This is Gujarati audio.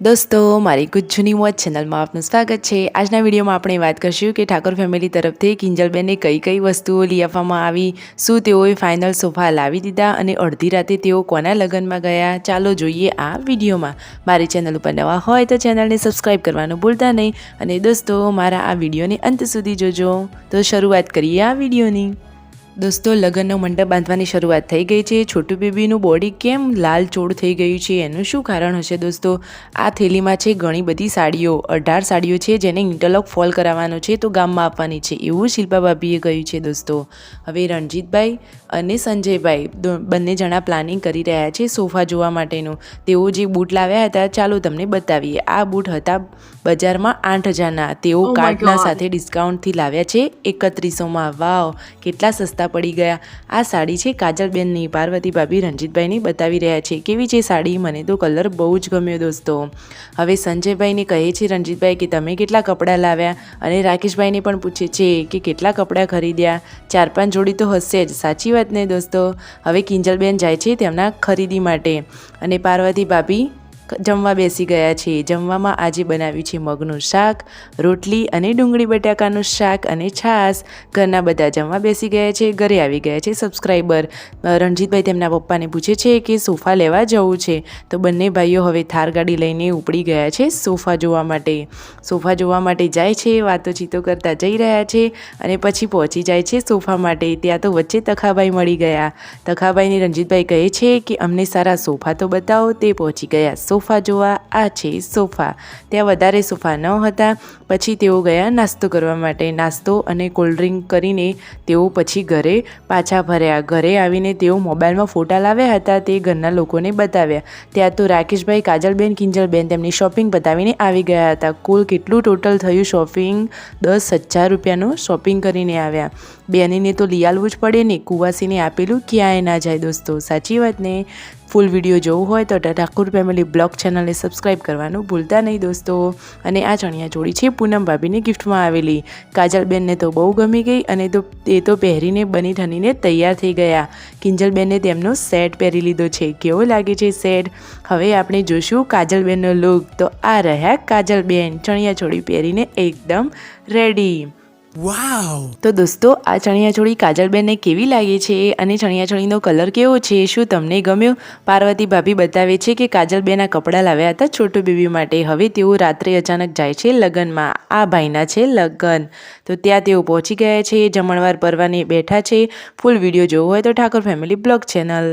દોસ્તો મારી ગુજ્જુની મોજ ચેનલમાં આપનું સ્વાગત છે। આજના વિડીયોમાં આપણે વાત કરીશું કે ઠાકોર ફેમિલી તરફથી કિંજલબેનને કઈ કઈ વસ્તુઓ લઈ આપવામાં આવી, શું તેઓએ ફાઇનલ સોફા લાવી દીધા અને અડધી રાતે તેઓ કોના લગ્નમાં ગયા, ચાલો જોઈએ આ વિડીયોમાં। મારી ચેનલ ઉપર નવા હોય તો ચેનલને સબસ્ક્રાઈબ કરવાનું ભૂલતા નહીં અને દોસ્તો મારા આ વિડીયોને અંત સુધી જોજો। તો શરૂઆત કરીએ આ વિડીયોની। દોસ્તો લગ્નનો મંડપ બાંધવાની શરૂઆત થઈ ગઈ છે। છોટું બેબીનું બોડી કેમ લાલ ચોળ થઈ ગયું છે એનું શું કારણ હશે દોસ્તો? આ થેલીમાં છે ઘણી બધી સાડીઓ, 18 સાડીઓ છે જેને ઇન્ટરલોક ફોલ કરાવવાનો છે તો ગામમાં આપવાની છે એવું શિલ્પા ભાભીએ કહ્યું છે દોસ્તો। હવે રણજીતભાઈ અને સંજયભાઈ બંને જણા પ્લાનિંગ કરી રહ્યા છે સોફા જોવા માટેનું। તેઓ જે બૂટ લાવ્યા હતા ચાલો તમને બતાવીએ। આ બૂટ હતા બજારમાં 8,000ના, તેઓ કાર્ડના સાથે ડિસ્કાઉન્ટથી લાવ્યા છે 3100માં। વાવ, કેટલા સસ્તા પડી ગયા। આ સાડી છે કાજલબેનની, પાર્વતી ભાભી રણજીતભાઈની બતાવી રહ્યા છે કેવી છે સાડી, મને તો કલર બહુ જ ગમ્યો દોસ્તો। હવે સંજયભાઈને કહે છે રણજીતભાઈ કે તમે કેટલા કપડાં લાવ્યા અને રાકેશભાઈને પણ પૂછે છે કે કેટલા કપડાં ખરીદ્યા, 4-5 જોડી તો હશે જ, સાચી વાત ને દોસ્તો? હવે કિંજલબેન જાય છે તેમના ખરીદી માટે અને પાર્વતી ભાભી જમવા બેસી ગયા છે। જમવામાં આજે બનાવ્યું છે મગનું શાક, રોટલી અને ડુંગળી બટાકાનું શાક અને છાશ। ઘરના બધા જમવા બેસી ગયા છે। ઘરે આવી ગયા છે સબસ્ક્રાઈબર। રણજીતભાઈ તેમના પપ્પાને પૂછે છે કે સોફા લેવા જવું છે તો બંને ભાઈઓ હવે થાર ગાડી લઈને ઉપડી ગયા છે સોફા જોવા માટે। સોફા જોવા માટે જાય છે, વાતોચીતો કરતા જઈ રહ્યા છે અને પછી પહોંચી જાય છે સોફા માટે। ત્યાં તો વચ્ચે તખાભાઈ મળી ગયા। તખાભાઈને રણજીતભાઈ કહે છે કે અમને સારા સોફા તો બતાવો। તે પહોંચી ગયા સોફા જોવા। આ છે સોફા। ત્યાં વધારે સોફા ન હતા। પછી તેઓ ગયા નાસ્તો કરવા માટે। નાસ્તો અને કોલ્ડ ડ્રિંક કરીને તેઓ પછી ઘરે પાછા ફર્યા। ઘરે આવીને તેઓ મોબાઈલમાં ફોટા લાવ્યા હતા તે ઘરના લોકોને બતાવ્યા। ત્યાં તો રાકેશભાઈ, કાજલબેન, કિંજલબેન તેમની શોપિંગ બતાવીને આવી ગયા હતા। કુલ કેટલું ટોટલ થયું શોપિંગ? 10,000 રૂપિયાનું શોપિંગ કરીને આવ્યા। બેનીને તો લઈ આવવું જ પડે ને, કુવાસીને આપેલું ક્યાંય ના જાય દોસ્તો, સાચી વાત ને? ફૂલ વિડીયો જોવું હોય તો ઠાકોર ફેમિલી બ્લોગ ચેનલને સબસ્ક્રાઈબ કરવાનું ભૂલતા નહીં દોસ્તો। અને આ ચણિયા ચોળી છે પૂનમ ભાભીને ગિફ્ટમાં આવેલી। કાજલબેનને તો બહુ ગમી ગઈ અને એ તો પહેરીને બની ઠનીને તૈયાર થઈ ગયા। કિંજલબેનને તેમનો સેટ પહેરી લીધો છે। કેવો લાગે છે સેટ? હવે આપણે જોશું કાજલબેનનો લુક। તો આ રહ્યા કાજલબેન, ચણિયા ચોળી પહેરીને એકદમ રેડી। વાવ! તો દોસ્તો આ ચણિયાચોળી કાજલબેનને કેવી લાગી છે અને ચણિયાચોળીનો કલર કેવો છે, શું તમને ગમ્યો? પાર્વતી ભાભી બતાવે છે કે કાજલબેન આ કપડાં લાવ્યા હતા છોટુ બેબી માટે। હવે તેઓ રાત્રે અચાનક જાય છે લગ્નમાં। આ ભાઈના છે લગ્ન, તો ત્યાં તેઓ પહોંચી ગયા છે, જમણવાર પરવાને બેઠા છે। ફૂલ વિડીયો જોવો હોય તો ઠાકોર ફેમિલી બ્લોગ ચેનલ